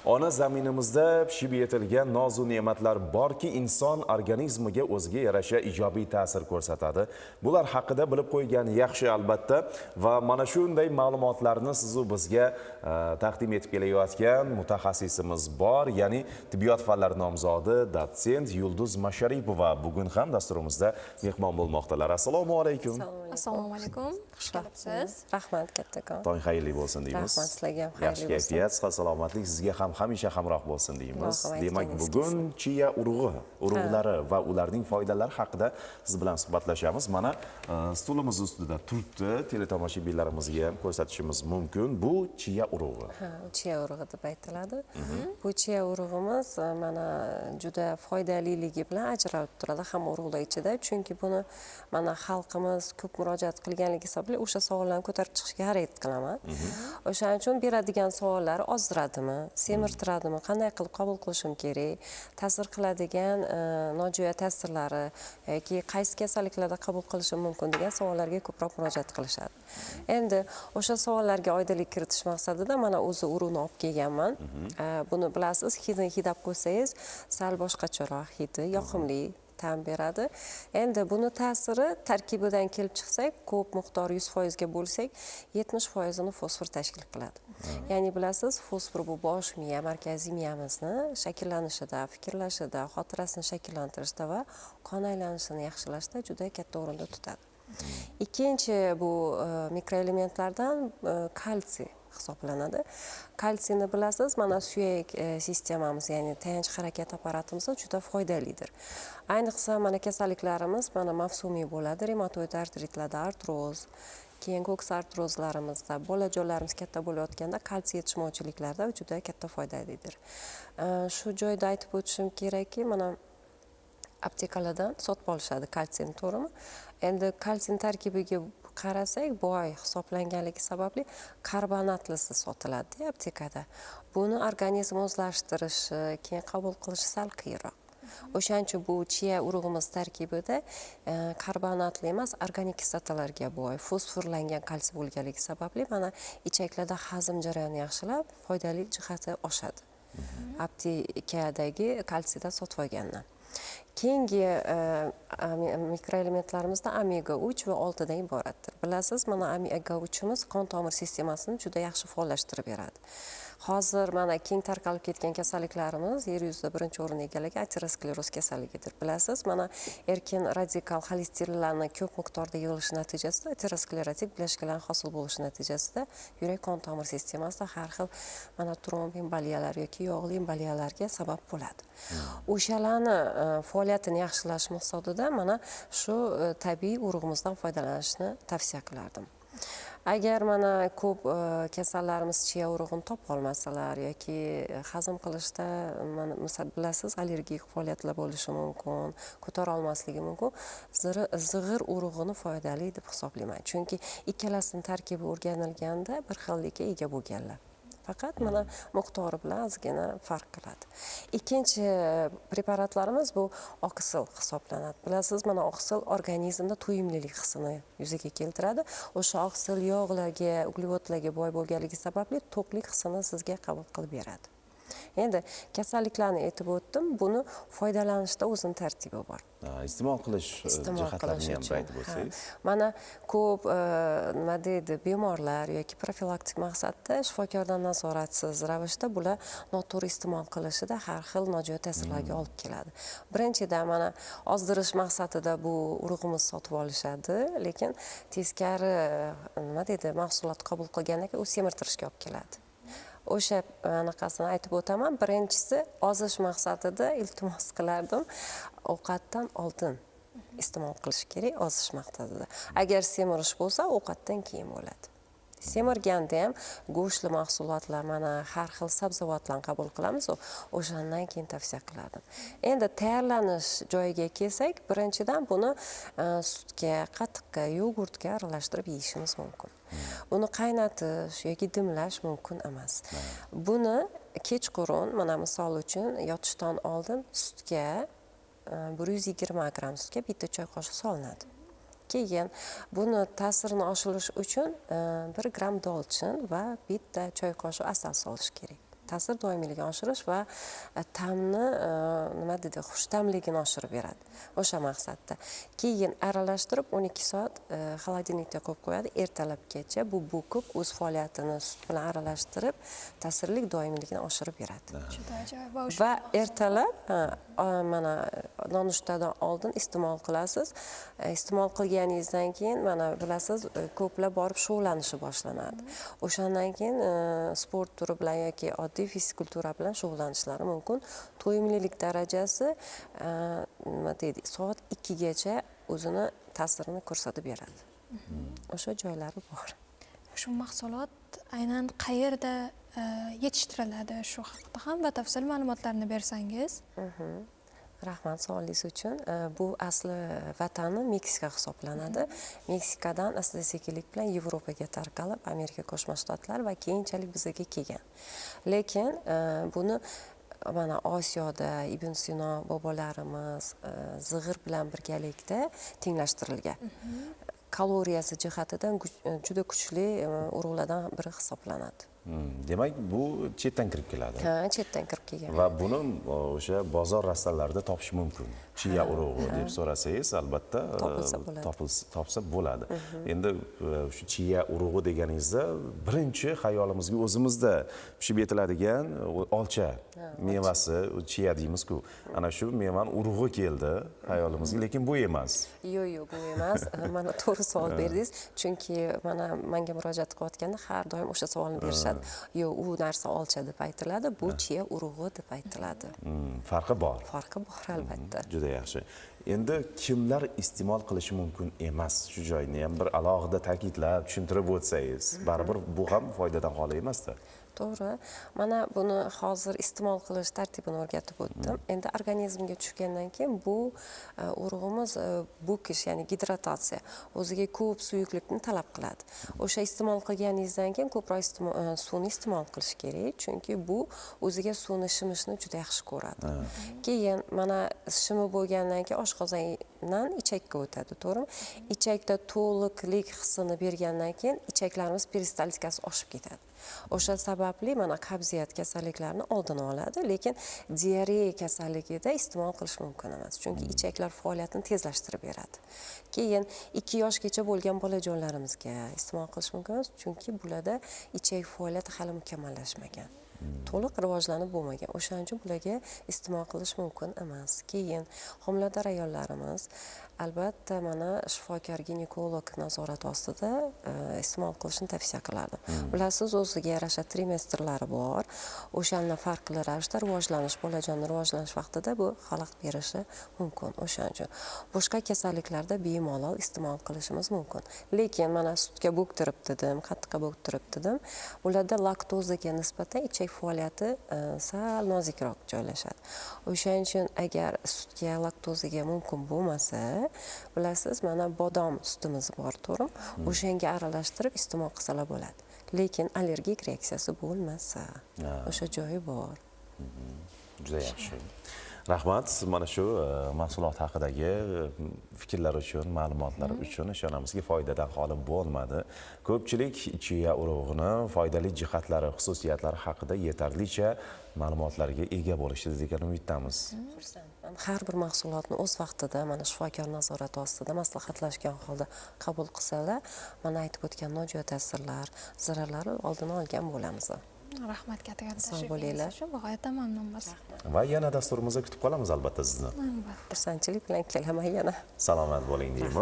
Ona zaminimizda pishib yetilgan nozu ne'matlar borki, inson organizmiga o'ziga yarasha ijobiy ta'sir ko'rsatadi. Bular haqida bilib qo'ygan yaxshi albatta va mana shunday ma'lumotlarni siz bizga taqdim etib kelayotgan mutaxassisimiz bor, ya'ni tibbiyot fanlari nomzodi dotsent Yulduz Masharipova bugun ham dasturimizda mehmon bo'lmoqdalar. Assalomu alaykum. Assalomu alaykum. Xush kelibsiz. Rahmat kattakon. Tong xayrli bo'lsin deymiz. Rahmat sizlarga ham Yaxshi xayrli bo'lsin. kayfiyat, sihat salomatlik sizga ham hamisha hamroh bo'lsin deymiz. Allohim Demak, aytganingiz bugun chiya urug'lari va ularning foydalari haqida siz bilan suhbatlashamiz. Mana stulimiz ustida turibdi, teletomoshabinlarimizga ham ko'rsatishimiz mumkin. Bu chiya urug'i. Ha, chiya urug'i deb aytiladi. Bu chiya urug'imiz mana juda foydaliligi bilan ajralib turadi ham urug'lar ichida, chunki buni mana xalqimiz ko'p murojaat qilganligi sababli o'sha savollarni ko'tarib chiqishga harakat qilaman. O'shaning uchun beradigan savollar ozdiradimi, semirtiradimi, qanday qilib qabul qilishim kerak, ta'sir qiladigan nojo'ya ta'sirlari yoki qaysi kasalliklarda qabul qilishim mumkin degan savollarga ko'proq murojaat qilishadi. Endi o'sha savollarga oydinlik kiritish maqsadida mana o'zi urug'ni olib kelganman. Buni bilasiz, hidini hidab qo'ysangiz, sal boshqacharoq hidi, yoqimli ta'm beradi. Endi buni ta'siri tarkibidan kelib chiqsak, ko'p miqdor 100% ga bo'lsak, 70% ni fosfor tashkil qiladi. Ya'ni bilasiz, fosfor bu bosh miya, markaziy miyamizni shakllanishida, fikrlashida, xotirasini shakllantirishda va qon aylanishini yaxshilashda juda katta o'rinda tutadi. Ikkinchi bu mikroelementlardan kalsiy hisoblanadi. Kalsiyni bilasiz, mana suyak sistemamiz, ya'ni tayanch harakat apparatimizda juda foydalidir. Ayniqsa mana kasalliklarimiz mana mavsumiy bo'ladi, reumatoid artritlarda, artroz, keyin ko'ks artrozlarimizda, bolajonlarimiz katta bo'layotganda kalsiy yetishmovchiliklarda juda katta foydalidir. Shu joyda aytib o'tishim kerakki, mana aptekalardan sotib olishadi kalsiyni to'rini. Endi kalsiy tarkibiga qarasak, boy hisoblanganligi sababli karbonatlisi sotiladi aptekada. Buni organizm o'zlashtirishi, keyin qabul qilishi sal qiyinroq. O'shaning uchun bu chiya urug'imiz tarkibida karbonatli emas, organik kislotalarga boy, fosforlangan kalsiy bo'lganligi sababli mana ichaklarda hazm jarayonini yaxshilab, foydali jihati oshadi. Aptekadagi kalsiyda sotib olgandan. Keyingi mikroelementlarimizda omega 3 va 6 dan iboratdir. Bilasiz, mana omega 3 imiz qon tomir sistemasini juda yaxshi faollashtirib beradi. Hozir mana keng tarqalib ketgan kasalliklarimiz yer yuzida birinchi o'rinni egallagan ateroskleroz kasalligidir. Bilasiz, mana erkin radikal xolesterinlarning ko'p miqdorda yig'ilishi natijasida aterosklerotik bilashkalar hosil bo'lishi natijasida yurak qon tomir sistemasida har xil mana trombemboliyalar yoki yog'li emboliyalarga sabab bo'ladi. O'shalarni faoliyatini yaxshilash maqsadida mana shu tabiiy urug'imizdan foydalanishni tavsiya qilardim. Agar mana ko'p kasallarimiz chiya urug'ini topa olmasalar yoki hazm qilishda mana bilasiz, allergik faoliyatlar bo'lishi mumkin, ko'tara olmasligi mumkin. Zig'ir urug'ini foydali deb hisoblayman. Chunki ikkalasining tarkibi o'rganilganda bir xillikka ega bo'lganlar. Faqat mana miqdori bilan ozgina farq qiladi. Ikkinchi preparatlarimiz bu oqsil hisoblanadi. Bilasiz, mana oqsil organizmda to'yimlilik hissini yuzaga keltiradi. O'sha oqsil yog'larga, uglevodlarga boy bo'lganligi sababli to'qlik hissini sizga qabul qilib beradi. Endi kasalliklarni aytib o'tdim, buni foydalanishda o'zining tartibi bor. Iste'mol qilish jihatlarini ham aytib o'tsangiz. Mana ko'p nima deydi, bemorlar yoki profilaktik maqsadda shifokordan nazoratsiz ravishda bular noto'g'ri iste'mol qilishida har xil nojo'ya ta'sirlarga olib keladi. Birinchidan mana ozdirish maqsadida bu urug'imiz sotib olishadi, lekin teskari nima deydi, mahsulot qabul qilgandan keyin u semirtirishga olib keladi. O'sha anaqasini aytib o'taman. Birinchisi, ozish maqsadida iltimos qilardim, ovqatdan oldin iste'mol qilish kerak, ozish maqsadida. Agar semirish bo'lsa, ovqatdan keyin bo'ladi. Semirganda ham go'shtli mahsulotlar, mana har xil sabzavotlarni qabul qilamiz, o'shandan keyin tavsiya qilardim. Endi tayyorlanish joyiga kelsak, birinchidan buni sutga, qatiqqa, yogurtga aralashtirib yeyishimiz mumkin. Uni qaynatish yoki dimlash mumkin emas. Buni kechqurun, mana misol uchun, yotishdan oldin sutga 120 gram sutga bitta choy qoshiq solinadi. Keyin buni ta'sirini oshirish uchun 1 gram dolchin va bitta choy qoshiq asal solish kerak. ta'sir doimiyligini oshirish va ta'mni nima deydi, xushtamligini oshirib beradi. O'sha maqsadda. Keyin aralashtirib 12 soat xolodilnikda qo'yib qo'yadi. Ertalabgacha bu bo'kib o'z faoliyatini sut bilan aralashtirib, ta'sirlik doimiyligini oshirib beradi. Juda ajoyib. Va ertalab mana nonushtadan oldin iste'mol qilasiz. Iste'mol qilganingizdan keyin mana bilasiz, ko'plar borib shug'ullanishi boshlanadi. O'shandan keyin sport turi bilan yoki oddiy fizikultura bilan shug'ullanishlari mumkin. To'yimlilik darajasi nima deydi, soat 2 gacha o'zini ta'sirini ko'rsatib beradi. O'sha joylari bor. Shu mahsulot aynan qayerda yetishtiriladi, shu haqida ham batafsil ma'lumotlarni bersangiz. Rahmat savolingiz uchun. Bu asli vatani Meksika hisoblanadi. Meksikadan asta-sekinlik bilan Yevropaga tarqalib, Amerika Qo'shma Shtatlari va keyinchalik bizga kelgan. Lekin buni mana Osiyoda Ibn Sino bobolarimiz zig'ir bilan birgalikda tenglashtirilgan. Kaloriyasi jihatidan juda kuchli urug'lardan biri hisoblanadi. Demak, bu chetdan kirib keladi. Ha, chetdan kirib kelgan. Va buni o'sha bozor rastalarida topish mumkin. Chiya urug'i deb so'rasangiz, albatta topsa bo'ladi. Endi shu chiya urug'i deganingizda birinchi xayolimizga o'zimizda pishib yetiladigan olcha mevasi, chiya deymiz-ku. Ana shu mevani urug'i keldi xayolimizga, lekin bu emas. Yo'q, bu emas. Mana to'g'ri savol berdingiz. Chunki menga murojaat qilayotganda har doim o'sha savolni berishadi. Yo'q, u narsa olcha deb aytiladi, bu chiya urug'i deb aytiladi. Farqi bor. Farqi bor albatta. Juda yaxshi. Endi kimlar iste'mol qilishi mumkin emas? Shu joyni ham bir alohida ta'kidlab, tushuntirib o'tsangiz, baribir bu ham foydadan xoli emas-da. To'g'ri. Mana buni hozir iste'mol qilish tartibini o'rgatib o'tdim. Endi organizmga tushgandan keyin bu urug'imiz bo'kish, ya'ni gidratatsiya, o'ziga ko'p suyuqlikni talab qiladi. O'sha iste'mol qilganingizdan keyin ko'proq suvni iste'mol qilish kerak, chunki bu o'ziga suvni shimishni juda yaxshi ko'radi. Keyin mana shimi bo'lgandan keyin oshqozondan ichakka o'tadi, to'g'rimi? Ichakda to'liqlik hissini bergandan keyin ichaklarimiz peristaltikasi oshib ketadi. O'sha sababli mana qabziyat kasalliklarini oldini oladi, lekin diareya kasalligida iste'mol qilish mumkin emas, chunki ichaklar faoliyatini tezlashtirib beradi. Keyin 2 yoshgacha bo'lgan bolajonlarimizga iste'mol qilish mumkin emas, chunki bularda ichak faoliyati hali mukammallashmagan. To'liq rivojlanib bo'lmagan. O'shaning uchun bularga iste'mol qilish mumkin emas. Keyin homilador ayollarimiz albatta mana shifokor ginekolog nazorati ostida iste'mol qilishni tavsiya qilardim. Bilasiz, o'ziga yarasha trimestrlari bor. O'shandan farqli ravishda rivojlanish, bolajonning rivojlanish vaqtida bu xalaqit berishi mumkin. O'shaning uchun boshqa kasalliklarda bemalol iste'mol qilishimiz mumkin. Lekin mana sutga bo'ktirib dedim, qatiqqa bo'ktirib dedim. Ularda laktozaga nisbatan ichak faoliyati sal nozikroq joylashadi. O'shaning uchun agar sutga, laktozaga mumkin bo'lmasa, bilasiz, mana bodom sutimiz bor, to'g'rimi? O'shanga aralashtirib iste'mol qilsalar bo'ladi. Lekin allergik reaksiyasi bo'lmasa, o'sha joyi bor. Juda yaxshi. Rahmat, mana shu mahsulot haqidagi fikrlar uchun, ma'lumotlar uchun ishonamizki, foydadan xoli bo'lmadi. Ko'pchilik chiya urug'ini foydali jihatlari, xususiyatlari haqida yetarlicha ma'lumotlarga ega bo'lishdi degan umiddamiz. Har bir mahsulotni o'z vaqtida mana shifokor nazorati ostida maslahatlashgan holda qabul qilsalar, mana aytib o'tgan nojo'ya ta'sirlar, zararlarni oldini olgan bo'lamiz. Rahmat katta-katta Sog' bo'linglar. G'oyatda mamnunmiz. Va yana dasturimizda kutib qolamiz albatta sizni. Xursandchilik bilan kelaman yana. Salomat bo'ling deymiz.